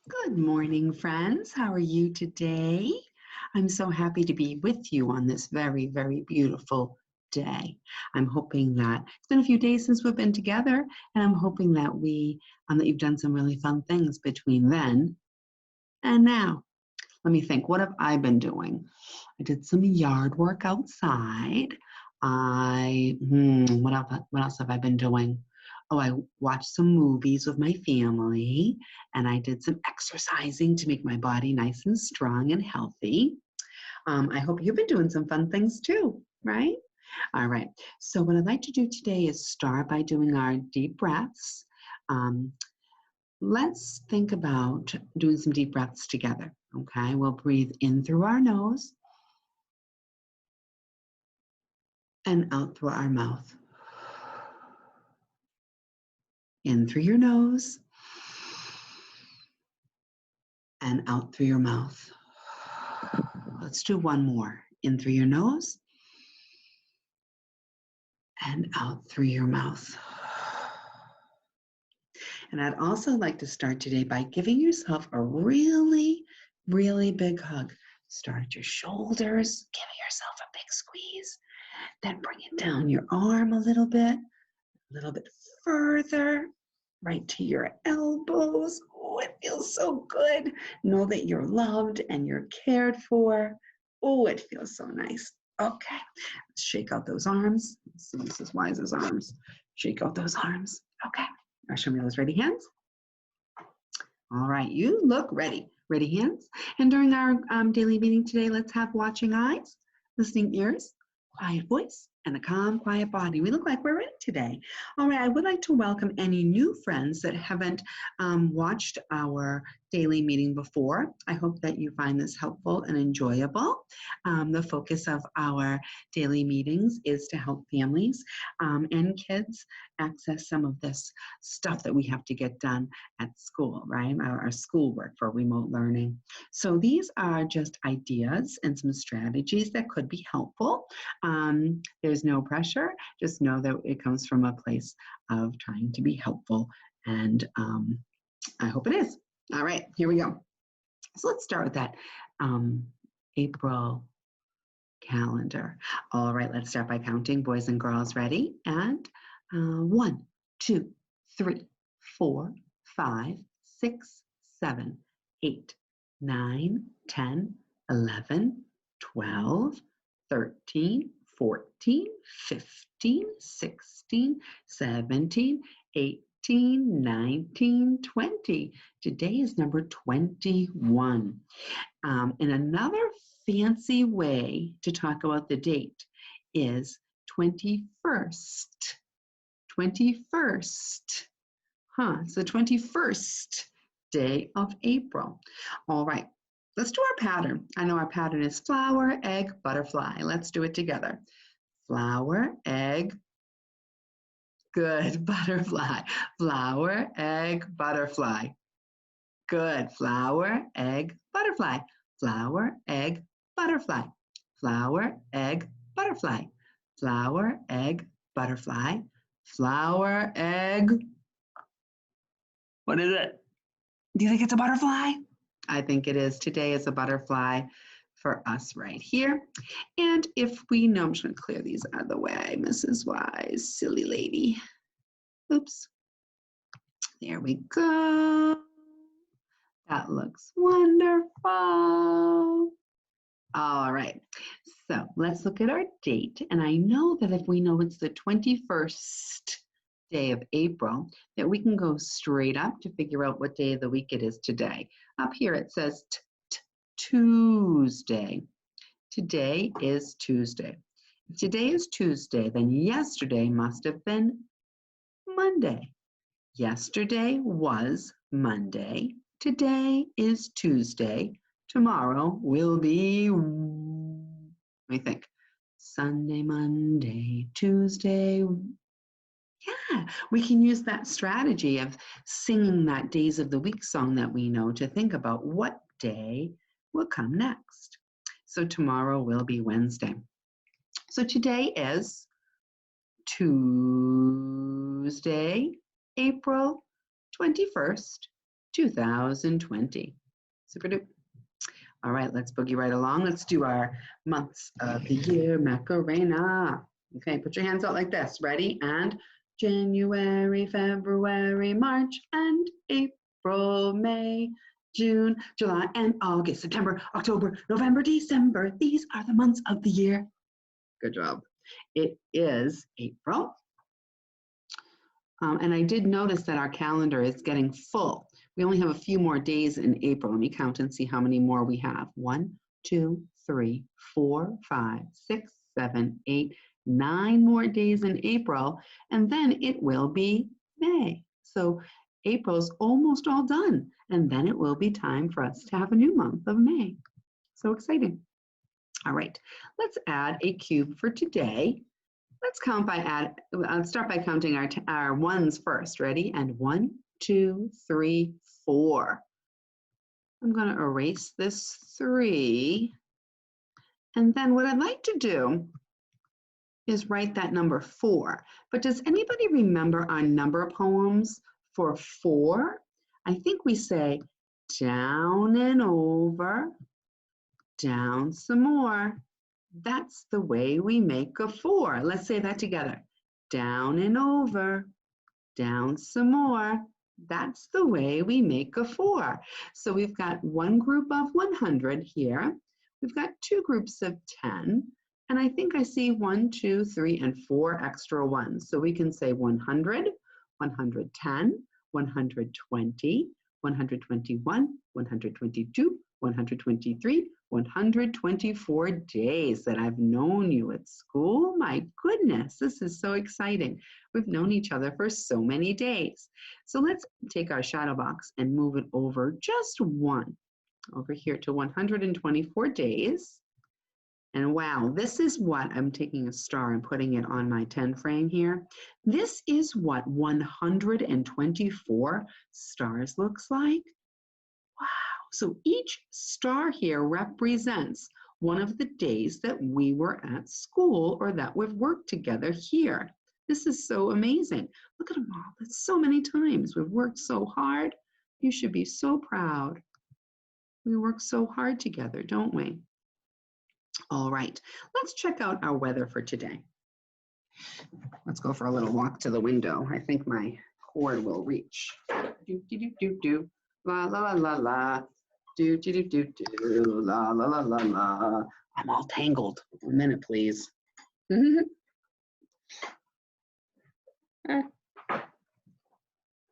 Good morning, friends. How are you today? I'm so happy to be with you on this very, very beautiful day. I'm hoping that it's been a few days since we've been together, and I'm hoping that that you've done some really fun things between then and now. Let me think. What have I been doing? I did some yard work outside. What else have I been doing? Oh, I watched some movies with my family, and I did some exercising to make my body nice and strong and healthy. I hope you've been doing some fun things too, right? All right. So what I'd like to do today is start by doing our deep breaths. Um, let's think about doing some deep breaths together. Okay, we'll breathe in through our nose and out through our mouth. In through your nose and out through your mouth. Let's do one more. In through your nose and out through your mouth. And I'd also like to start today by giving yourself a really, really big hug. Start at your shoulders, giving yourself a big squeeze. Then bring it down your arm a little bit further, right to your elbows. Oh, it feels so good. Know that you're loved and you're cared for. Oh, it feels so nice. Okay, let's shake out those arms. Let's see, this is Wise's arms. Shake out those arms. Okay, now show me those ready hands. All right, you look ready. Ready hands. And during our daily meeting today, let's have watching eyes, listening ears, quiet voice, and a calm, quiet body. We look like we're ready today. All right, I would like to welcome any new friends that haven't watched our daily meeting before. I hope that you find this helpful and enjoyable. The focus of our daily meetings is to help families and kids access some of this stuff that we have to get done at school, right? Our schoolwork for remote learning. So these are just ideas and some strategies that could be helpful. There's no pressure. Just know that it comes from a place of trying to be helpful, and I hope it is. All right, here we go. So let's start with that April calendar. All right, let's start by counting. Boys and girls, ready? And 1, 2, 3, 4, 5, 6, 7, 8, 9, 10, 11, 12, 13, 14, 15, 16, 17, 18, 19, 20. Today is number 21. And another fancy way to talk about the date is 21st. 21st. It's the 21st day of April. All right, let's do our pattern. I know our pattern is flower, egg, butterfly. Let's do it together. Flower, egg, good, butterfly. Flower, egg, butterfly. Good. Flower, egg, butterfly. Flower, egg, butterfly. Flower, egg, butterfly. Flower, egg, butterfly. Flower, egg. What is it? Do you think it's a butterfly? I think it is. Today is a butterfly for us right here. And if we know, I'm just going to clear these out of the way, Mrs. Wise, silly lady. Oops. There we go. That looks wonderful. All right, so let's look at our date. And I know that if we know it's the 21st day of April, that we can go straight up to figure out what day of the week it is today. Up here it says Tuesday. Today is Tuesday. If today is Tuesday, then yesterday must have been Monday. Yesterday was Monday. Today is Tuesday. Tomorrow will be, let me think, Sunday, Monday, Tuesday. Yeah, we can use that strategy of singing that days of the week song that we know to think about what day will come next. So tomorrow will be Wednesday. So today is Tuesday, April 21st, 2020. Super duper. All right, let's boogie right along. Let's do our months of the year, Macarena. Okay, put your hands out like this. Ready? And January, February, March, and April, May, June, July, and August, September, October, November, December. These are the months of the year. Good job. It is April. And I did notice that our calendar is getting full. We only have a few more days in April. Let me count and see how many more we have. 1, 2, 3, 4, 5, 6, 7, 8, 9 more days in April, and then it will be May. So April's almost all done, and then it will be time for us to have a new month of May. So exciting. All right, let's add a cube for today. Let's start by counting our ones first. Ready? And 1, 2, 3, 4. I'm going to erase this 3. And then what I'd like to do is write that number 4. But does anybody remember our number poems for 4? I think we say down and over, down some more. That's the way we make a 4. Let's say that together. Down and over, down some more. That's the way we make a 4. So we've got one group of 100 here. We've got 2 groups of 10. And I think I see 1, 2, 3, and 4 extra ones. So we can say 100, 110, 120, 121, 122, 123, 124 days that I've known you at school. My goodness, this is so exciting. We've known each other for so many days. So let's take our shadow box and move it over just 1 over here to 124 days. And wow, this is what I'm taking a star and putting it on my 10 frame here. This is what 124 stars looks like. Wow. So each star here represents one of the days that we were at school or that we've worked together here. This is so amazing. Look at them all. That's so many times. We've worked so hard. You should be so proud. We work so hard together, don't we? All right, let's check out our weather for today. Let's go for a little walk to the window. I think my cord will reach. Do, do, do, do, do. La, la, la, la, la. Do, do, do, do, do. La, la, la, la, la. I'm all tangled. 1 minute, please.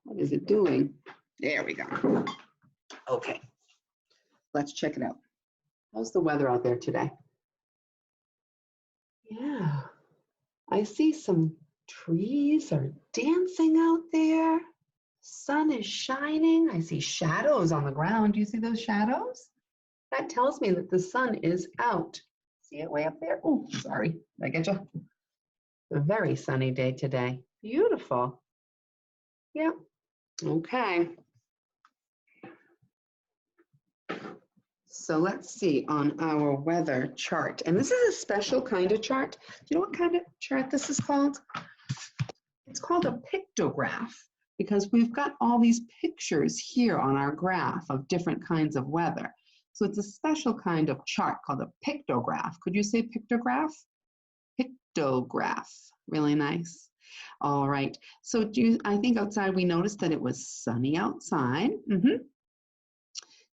What is it doing? There we go. Okay, let's check it out. How's the weather out there today? Yeah, I see some trees are dancing out there. Sun is shining. I see shadows on the ground. Do you see those shadows? That tells me that the sun is out. See it way up there? Oh, sorry. Did I get you? A very sunny day today. Beautiful. Yeah. Okay. So let's see on our weather chart. And this is a special kind of chart. Do you know what kind of chart this is called? It's called a pictograph because we've got all these pictures here on our graph of different kinds of weather. So it's a special kind of chart called a pictograph. Could you say pictograph? Pictograph. Really nice. All right. So I think outside we noticed that it was sunny outside.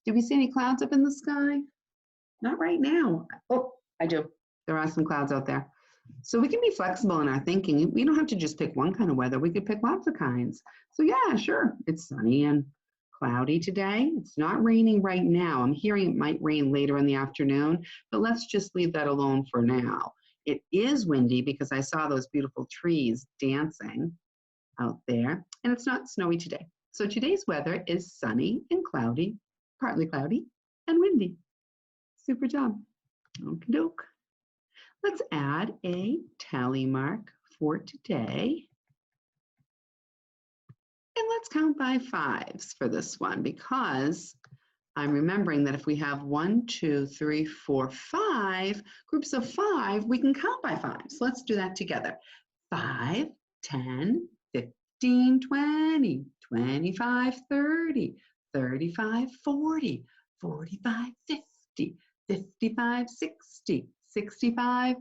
Did we see any clouds up in the sky? Not right now. Oh, I do. There are some clouds out there. So we can be flexible in our thinking. We don't have to just pick one kind of weather. We could pick lots of kinds. So yeah, sure. It's sunny and cloudy today. It's not raining right now. I'm hearing it might rain later in the afternoon, but let's just leave that alone for now. It is windy because I saw those beautiful trees dancing out there, and it's not snowy today. So today's weather is sunny and cloudy, partly cloudy, and windy. Super job. Okie doke. Let's add a tally mark for today. And let's count by 5s for this one because I'm remembering that if we have 1, 2, 3, 4, 5 groups of 5, we can count by 5. So let's do that together. 5, 10, 15, 20, 25, 30, 35, 40, 45, 50, 55, 60, 65,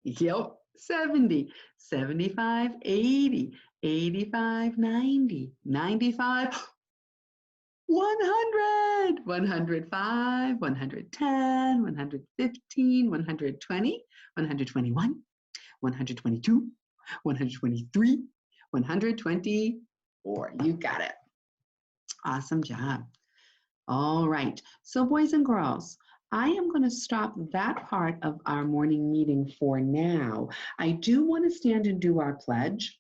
yep, 70, 75, 80, 85, 90, 95, 100, 105, 110, 115, 120, 121, 122, 123, 124. You got it. Awesome job. All right. So boys and girls, I am going to stop that part of our morning meeting for now. I do want to stand and do our pledge.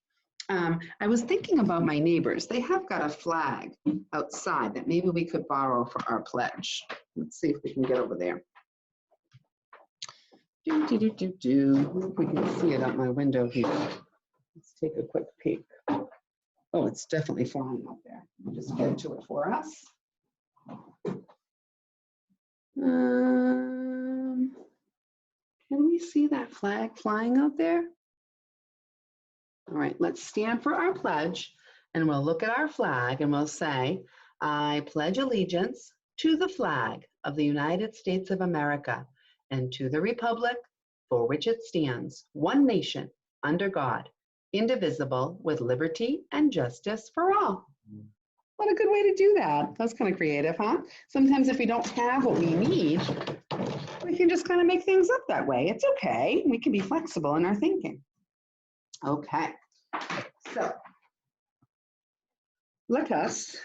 I was thinking about my neighbors. They have got a flag outside that maybe we could borrow for our pledge. Let's see if we can get over there. If we can see it out my window here. Let's take a quick peek. Oh, it's definitely flying up there. I'll just get to it for us. Can we see that flag flying out there? All right, let's stand for our pledge and we'll look at our flag and we'll say, I pledge allegiance to the flag of the United States of America and to the republic for which it stands, one nation, under God, indivisible, with liberty and justice for all. What a good way to do that. That's kind of creative, huh? Sometimes if we don't have what we need, we can just kind of make things up that way. It's okay. We can be flexible in our thinking. Okay, so let us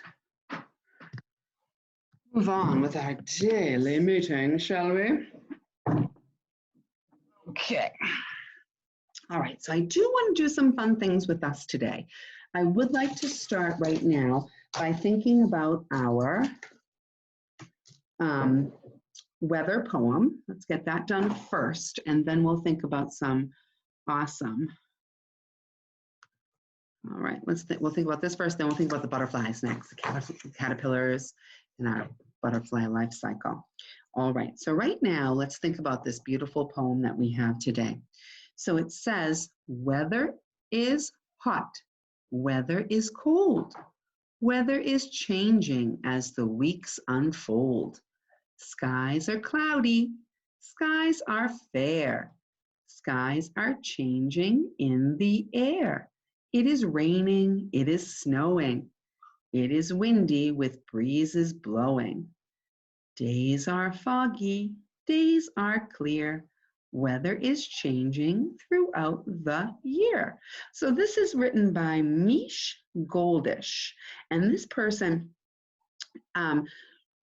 move on with our daily meeting, shall we? Okay. All right, so I do want to do some fun things with us today. I would like to start right now by thinking about our weather poem. Let's get that done first, and then we'll think about some awesome. All right, we'll think about this first, then we'll think about the butterflies next, the caterpillars and our butterfly life cycle. All right, so right now, let's think about this beautiful poem that we have today. So it says, weather is hot, weather is cold, weather is changing as the weeks unfold. Skies are cloudy, skies are fair, skies are changing in the air. It is raining, it is snowing, it is windy with breezes blowing. Days are foggy, days are clear, weather is changing throughout the year. So this is written by Mish Goldish, and this person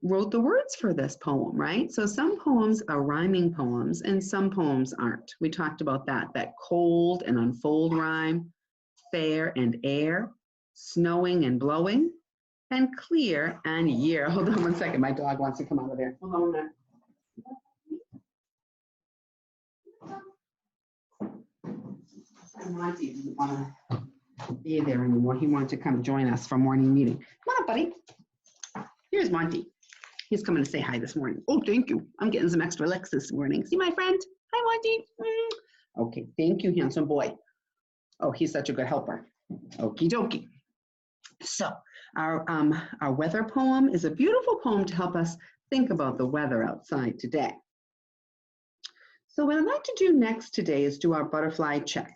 wrote the words for this poem, right? So some poems are rhyming poems and some poems aren't. We talked about that cold and unfold rhyme, fair and air, snowing and blowing, and clear and year. Hold on one second, my dog wants to come out of there. Hold on a minute. Monty didn't want to be there anymore. He wanted to come join us for morning meeting. Come on up, buddy. Here's Monty. He's coming to say hi this morning. Oh, thank you. I'm getting some extra licks this morning. See my friend? Hi, Monty. Okay, thank you, handsome boy. Oh, he's such a good helper. Okie dokie. So our weather poem is a beautiful poem to help us think about the weather outside today. So what I'd like to do next today is do our butterfly check.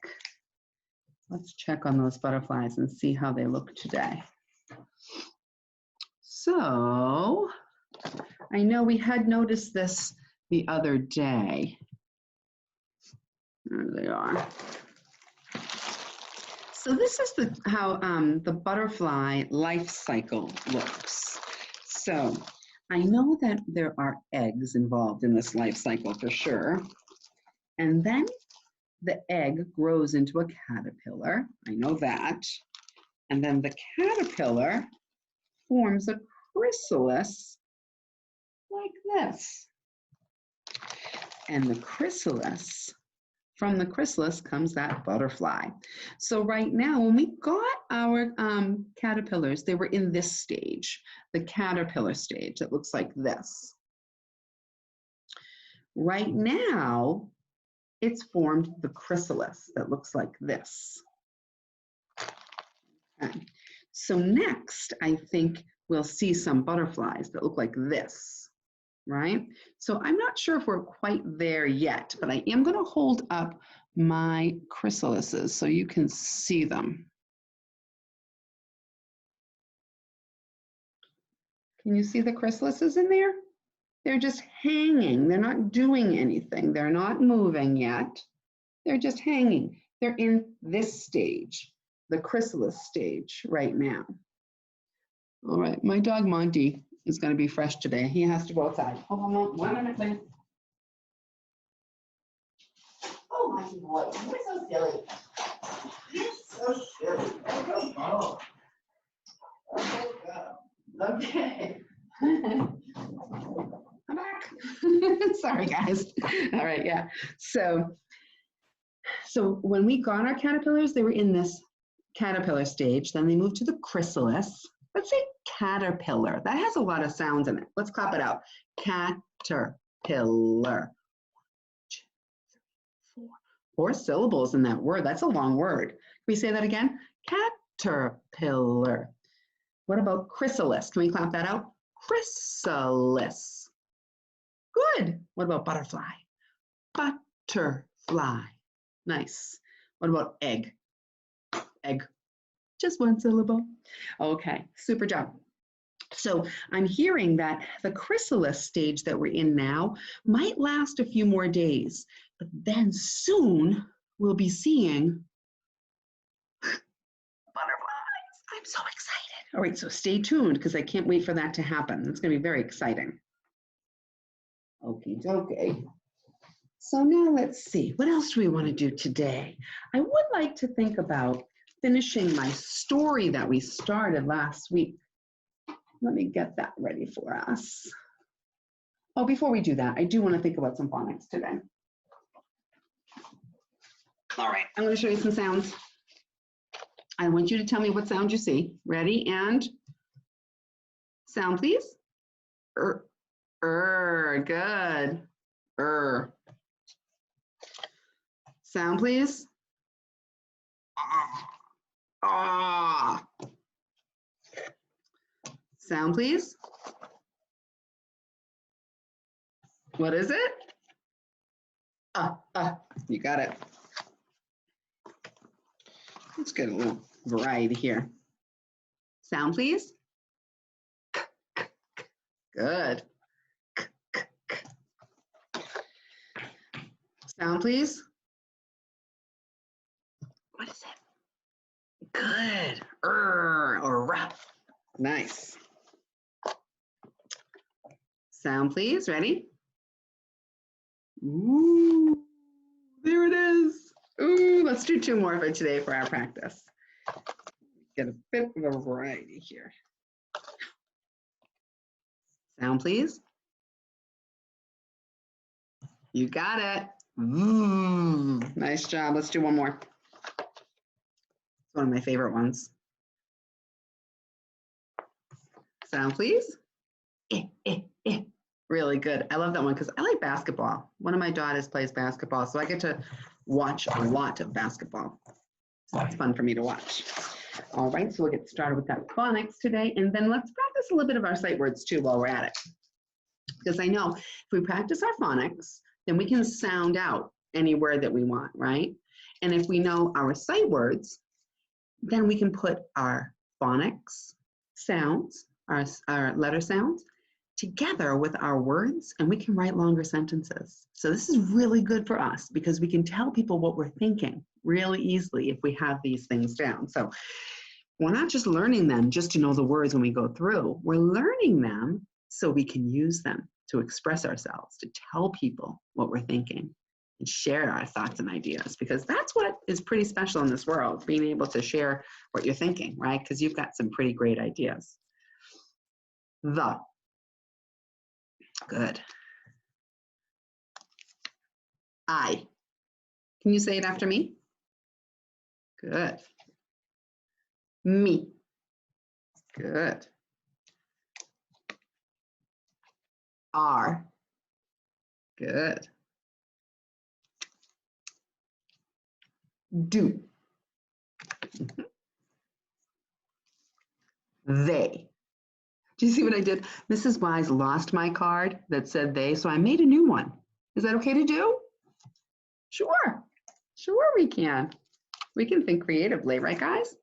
Let's check on those butterflies and see how they look today. So I know we had noticed this the other day. There they are. So this is how the butterfly life cycle looks. So I know that there are eggs involved in this life cycle for sure. And then the egg grows into a caterpillar. I know that. And then the caterpillar forms a chrysalis like this. And the chrysalis, from the chrysalis comes that butterfly. So right now, when we got our caterpillars, they were in this stage, the caterpillar stage that looks like this. Right now, it's formed the chrysalis that looks like this. Okay. So next, I think we'll see some butterflies that look like this, right? So I'm not sure if we're quite there yet, but I am going to hold up my chrysalises so you can see them. Can you see the chrysalises in there? They're just hanging. They're not doing anything. They're not moving yet. They're just hanging. They're in this stage, the chrysalis stage right now. All right, my dog Monty is going to be fresh today. He has to go outside. Hold on 1 minute, please. Oh, Monty boy, you're so silly. You're so silly. Oh, go. Okay. I'm back. Sorry, guys. All right, yeah. So when we got our caterpillars, they were in this caterpillar stage. Then they moved to the chrysalis. Let's say caterpillar. That has a lot of sounds in it. Let's clap it out. Caterpillar. 4 syllables in that word. That's a long word. Can we say that again? Caterpillar. What about chrysalis? Can we clap that out? Chrysalis. Good. What about butterfly? Butterfly. Nice. What about egg? Egg. Just 1 syllable. Okay, super job. So I'm hearing that the chrysalis stage that we're in now might last a few more days, but then soon we'll be seeing butterflies. I'm so excited. All right, so stay tuned because I can't wait for that to happen. It's going to be very exciting. Okay. So now let's see, what else do we want to do today? I would like to think about finishing my story that we started last week. Let me get that ready for us. Oh, before we do that, I do want to think about some phonics today. All right, I'm going to show you some sounds. I want you to tell me what sound you see. Ready? And sound, please. Good. Sound, please. Ah. Sound, please. What is it? You got it. Let's get a little variety here. Sound, please. Good. Sound, please. What is it? Good. Or rough. Nice. Sound, please. Ready? Ooh, there it is. Ooh, let's do 2 more of it today for our practice. Get a bit of a variety here. Sound, please. You got it. Nice job. Let's do 1 more. It's one of my favorite ones. Sound, please. Really good. I love that one because I like basketball. One of my daughters plays basketball, so I get to watch a lot of basketball. So that's fun for me to watch. All right, so we'll get started with that phonics today, and then let's practice a little bit of our sight words too while we're at it. Because I know if we practice our phonics, then we can sound out any word that we want, right? And if we know our sight words, then we can put our phonics sounds, our letter sounds, together with our words, and we can write longer sentences. So this is really good for us because we can tell people what we're thinking really easily if we have these things down. So we're not just learning them just to know the words when we go through. We're learning them so we can use them to express ourselves, to tell people what we're thinking and share our thoughts and ideas, because that's what is pretty special in this world, being able to share what you're thinking, right? Because you've got some pretty great ideas. The. Good. I. Can you say it after me? Good. Me. Good. Are. Good. Do. They. Do you see what I did? Mrs. Wise lost my card that said they, so I made a new one. Is that okay to do? Sure. Sure we can. We can think creatively, right guys?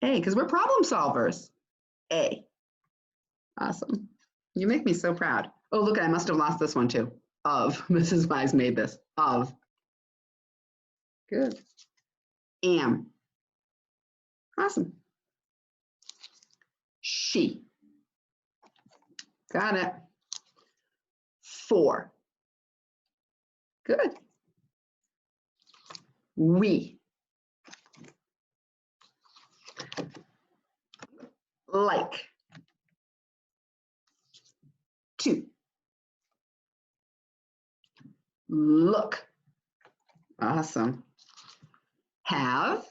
A, because we're problem solvers. A. Awesome. You make me so proud. Oh, look, I must have lost this one too. Of. Mrs. Wise made this. Of. Good. Am. Awesome. She. Got it. For. Good. We. Like. To. Look. Awesome. Have.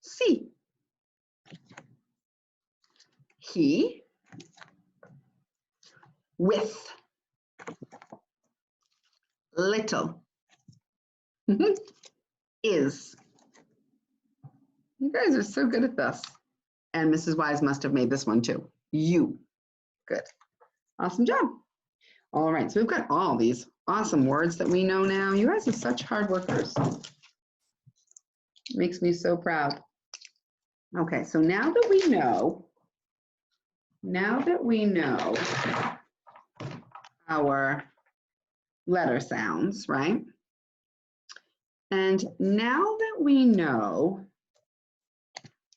See. He. With. Little. Is. You guys are so good at this. And Mrs. Wise must have made this one too. You. Good. Awesome job. All right, so we've got all these awesome words that we know now. You guys are such hard workers. Makes me so proud. Okay, so now that we know our letter sounds, right? And now that we know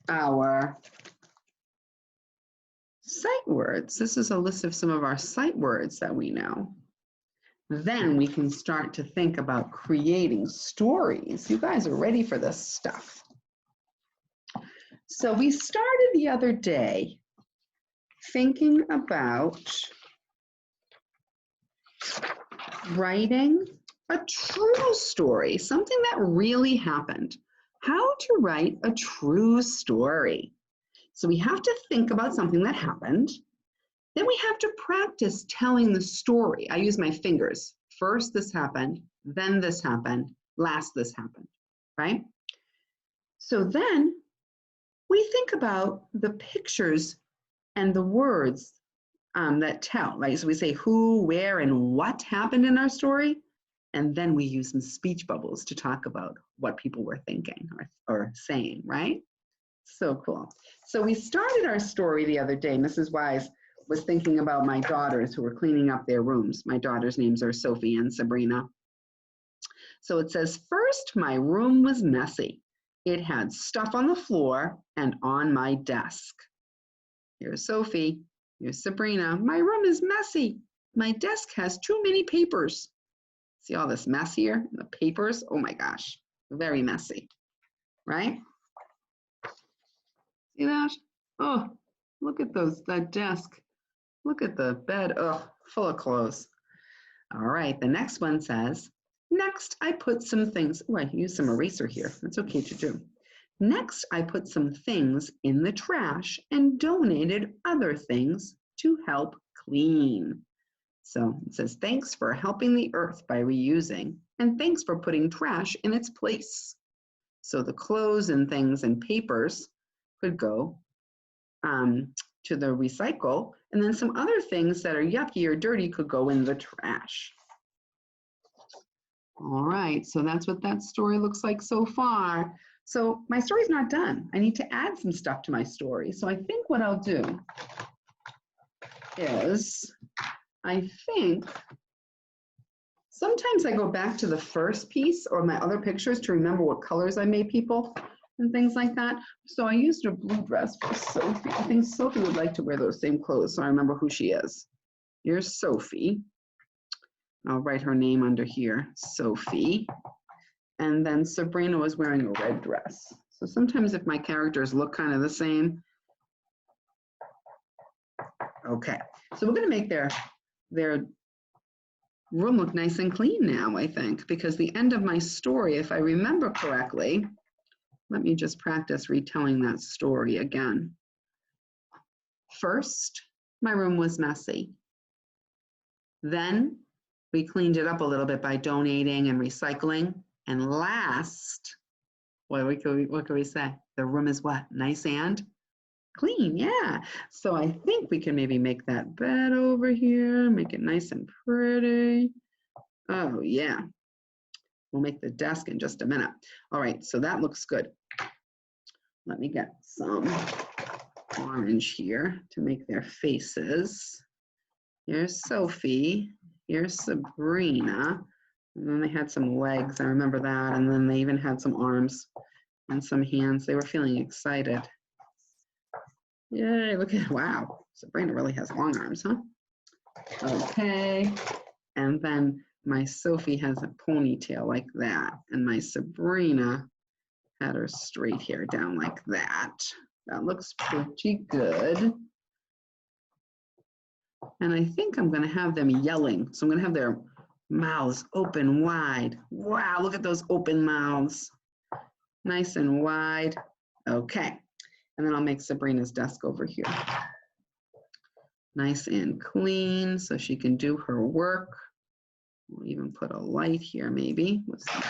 our sight words, this is a list of some of our sight words that we know. Then we can start to think about creating stories. You guys are ready for this stuff. So we started the other day thinking about writing a true story, something that really happened. How to write a true story. So we have to think about something that happened. Then we have to practice telling the story. I use my fingers. First this happened, then this happened, last this happened, right? So then we think about the pictures and the words that tell, right? So we say who, where, and what happened in our story. And then we use some speech bubbles to talk about what people were thinking or saying, right? So cool. So we started our story the other day. Mrs. Wise was thinking about my daughters who were cleaning up their rooms. My daughters' names are Sophie and Sabrina. So it says, first, my room was messy. It had stuff on the floor and on my desk. Here's Sophie. Here's Sabrina. My room is messy. My desk has too many papers. See all this mess here? The papers? Oh my gosh, very messy, right? See that? Oh, look at that desk. Look at the bed, oh, full of clothes. All right, the next one says, next I put some things, oh, I used some eraser here. That's okay to do. Next, I put some things in the trash and donated other things to help clean. So it says, thanks for helping the earth by reusing, and thanks for putting trash in its place. So the clothes and things and papers could go to the recycle, and then some other things that are yucky or dirty could go in the trash. All right, so that's what that story looks like so far. So my story's not done. I need to add some stuff to my story. So I think what I'll do is, I think sometimes I go back to the first piece or my other pictures to remember what colors I made people and things like that. So I used a blue dress for Sophie. I think Sophie would like to wear those same clothes, so I remember who she is. Here's Sophie. I'll write her name under here, Sophie. And then Sabrina was wearing a red dress. So sometimes if my characters look kind of the same. Okay, so we're gonna make their room look nice and clean now, I think, because the end of my story, if I remember correctly, let me just practice retelling that story again. First, my room was messy. Then we cleaned it up a little bit by donating and recycling. And last, what can we say? The room is what? Nice and Clean, yeah. So I think we can maybe make that bed over here, make it nice and pretty. Oh, yeah. We'll make the desk in just a minute. All right, so that looks good. Let me get some orange here to make their faces. Here's Sophie. Here's Sabrina. And then they had some legs, I remember that. And then they even had some arms and some hands. They were feeling excited. Yay, look at, wow. Sabrina really has long arms, huh? Okay. And then my Sophie has a ponytail like that. And my Sabrina had her straight hair down like that. That looks pretty good. And I think I'm gonna have them yelling. So I'm gonna have their mouths open wide. Wow, look at those open mouths. Nice and wide. Okay. And then I'll make Sabrina's desk over here. Nice and clean so she can do her work. We'll even put a light here maybe with some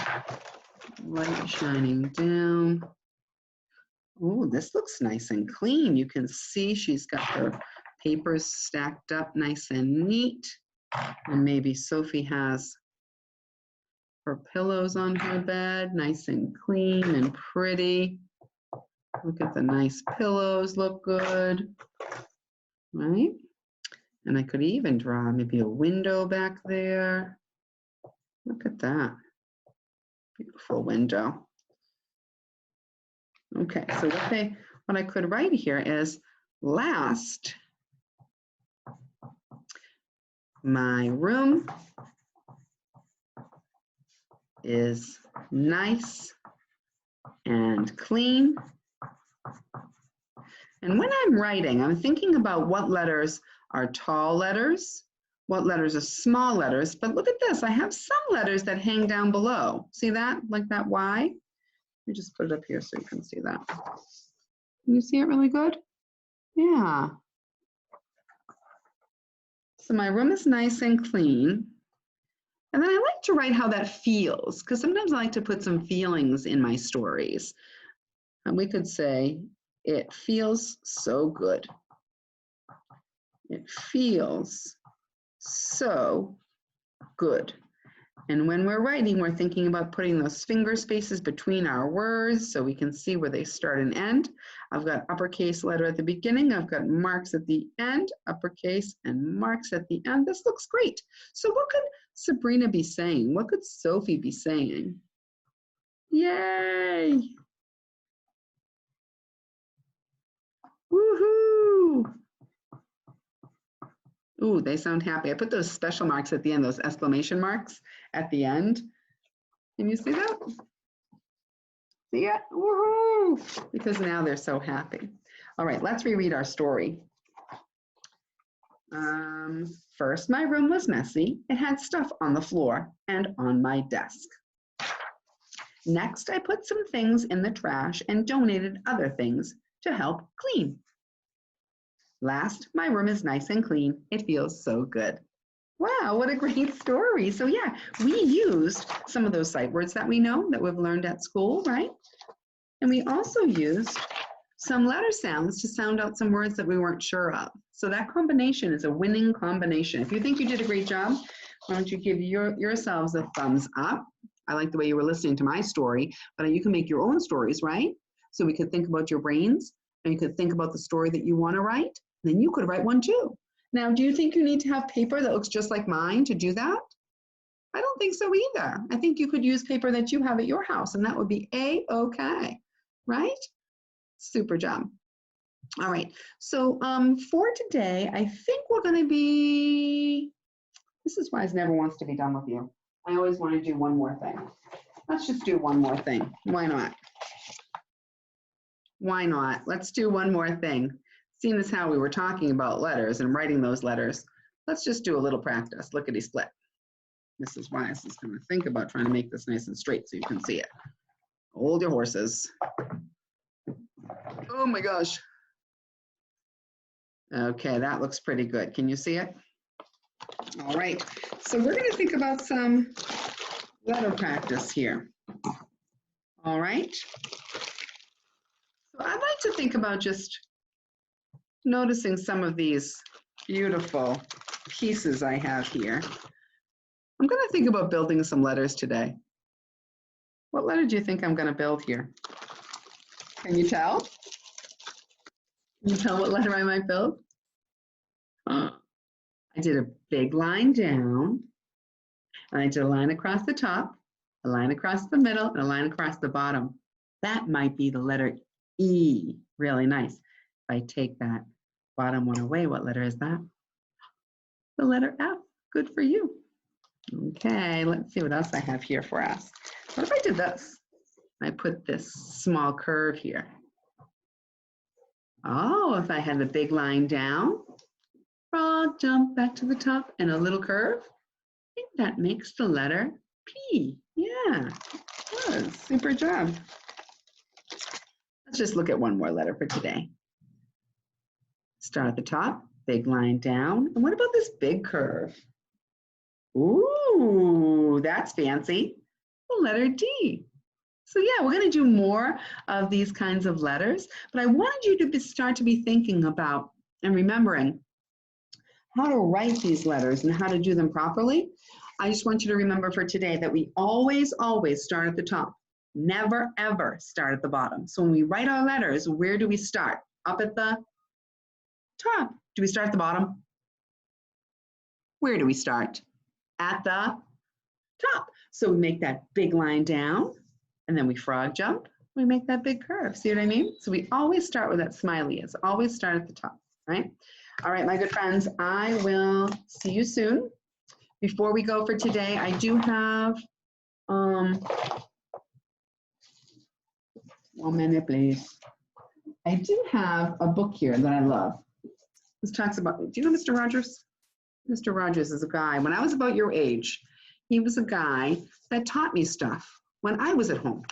light shining down. Oh, this looks nice and clean. You can see she's got her papers stacked up nice and neat. And maybe Sophie has her pillows on her bed, nice and clean and pretty. Look at the nice pillows, look good, right? And I could even draw maybe a window back there. Look at that, beautiful window. Okay, so what I could write here is, last, my room is nice and clean. And when I'm writing, I'm thinking about what letters are tall letters, what letters are small letters, but look at this, I have some letters that hang down below. See that, like that Y? Let me just put it up here so you can see that. Can you see it really good? Yeah. So my room is nice and clean. And then I like to write how that feels, because sometimes I like to put some feelings in my stories. And we could say, it feels so good. It feels so good. And when we're writing, we're thinking about putting those finger spaces between our words so we can see where they start and end. I've got uppercase letter at the beginning. I've got marks at the end, uppercase and marks at the end. This looks great. So what could Sabrina be saying? What could Sophie be saying? Yay! Woohoo! Ooh, they sound happy. I put those special marks at the end, those exclamation marks at the end. Can you see that? See it? Woohoo! Because now they're so happy. All right, let's reread our story. First, my room was messy. It had stuff on the floor and on my desk. Next, I put some things in the trash and donated other things to help clean. Last, my room is nice and clean. It feels so good. Wow, what a great story. So yeah, we used some of those sight words that we know that we've learned at school, right? And we also used some letter sounds to sound out some words that we weren't sure of. So that combination is a winning combination. If you think you did a great job, why don't you give yourselves a thumbs up. I like the way you were listening to my story, but you can make your own stories, right? So we could think about your brains and you could think about the story that you want to write. Then you could write one too. Now, do you think you need to have paper that looks just like mine to do that? I don't think so either. I think you could use paper that you have at your house and that would be A-okay, right? Super job. All right, so for today, I think we're gonna be, this is why I never wants to be done with you. I always wanna do one more thing. Let's just do one more thing. Why not? Why not? Let's do one more thing. Seeing as how we were talking about letters and writing those letters, let's just do a little practice. Lickety split. Mrs. Wise is going to think about trying to make this nice and straight so you can see it. Hold your horses. Oh my gosh. Okay, that looks pretty good. Can you see it? All right, so we're going to think about some letter practice here. All right. So I'd like to think about just noticing some of these beautiful pieces I have here. I'm going to think about building some letters today. What letter do you think I'm going to build here? Can you tell? Can you tell what letter I might build? I did a big line down, and I did a line across the top, a line across the middle, and a line across the bottom. That might be the letter E. Really nice. If I take that bottom one away, what letter is that? The letter F. Good for you. Okay, let's see what else I have here for us. What if I did this? I put this small curve here. Oh, if I had the big line down, frog, jump back to the top, and a little curve, I think that makes the letter P. Yeah, good, super job. Let's just look at one more letter for today. Start at the top, big line down. And what about this big curve? Ooh, that's fancy. The letter D. So yeah, we're going to do more of these kinds of letters, but I wanted you to start to be thinking about and remembering how to write these letters and how to do them properly. I just want you to remember for today that we always, always start at the top. Never, ever start at the bottom. So when we write our letters, where do we start? Up at the top. Do we start at the bottom? Where do we start? At the top. So we make that big line down, and then we frog jump. We make that big curve. See what I mean? So we always start where that smiley is. Always start at the top, right? All right, my good friends, I will see you soon. Before we go for today, I do have, 1 minute, please. I do have a book here that I love. This talks about, do you know Mr. Rogers? Mr. Rogers is a guy, when I was about your age, he was a guy that taught me stuff when I was at home.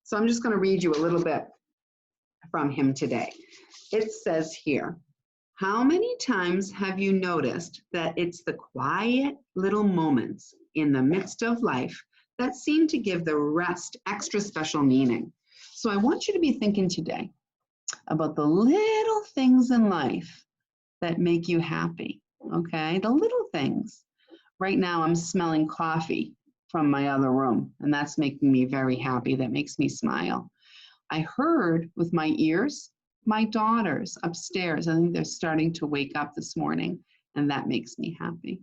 So I'm just going to read you a little bit from him today. It says here, how many times have you noticed that it's the quiet little moments in the midst of life that seem to give the rest extra special meaning? So I want you to be thinking today about the little things in life that make you happy, okay? The little things. Right now I'm smelling coffee from my other room, and that's making me very happy. That makes me smile. I heard with my ears my daughters upstairs. I think they're starting to wake up this morning, and that makes me happy.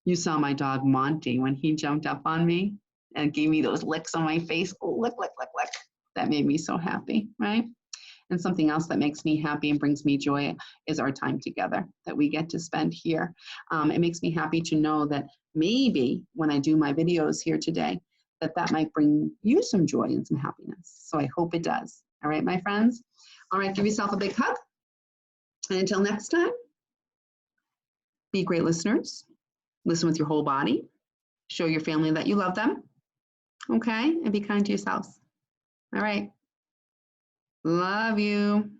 You saw my dog Monty when he jumped up on me and gave me those licks on my face. Oh, lick, lick, lick, lick. That made me so happy, right? And something else that makes me happy and brings me joy is our time together that we get to spend here. It makes me happy to know that maybe when I do my videos here today, that might bring you some joy and some happiness. So I hope it does. All right, my friends? All right, give yourself a big hug. And until next time, be great listeners. Listen with your whole body. Show your family that you love them. Okay? And be kind to yourselves. All right. Love you.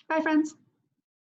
Bye, friends.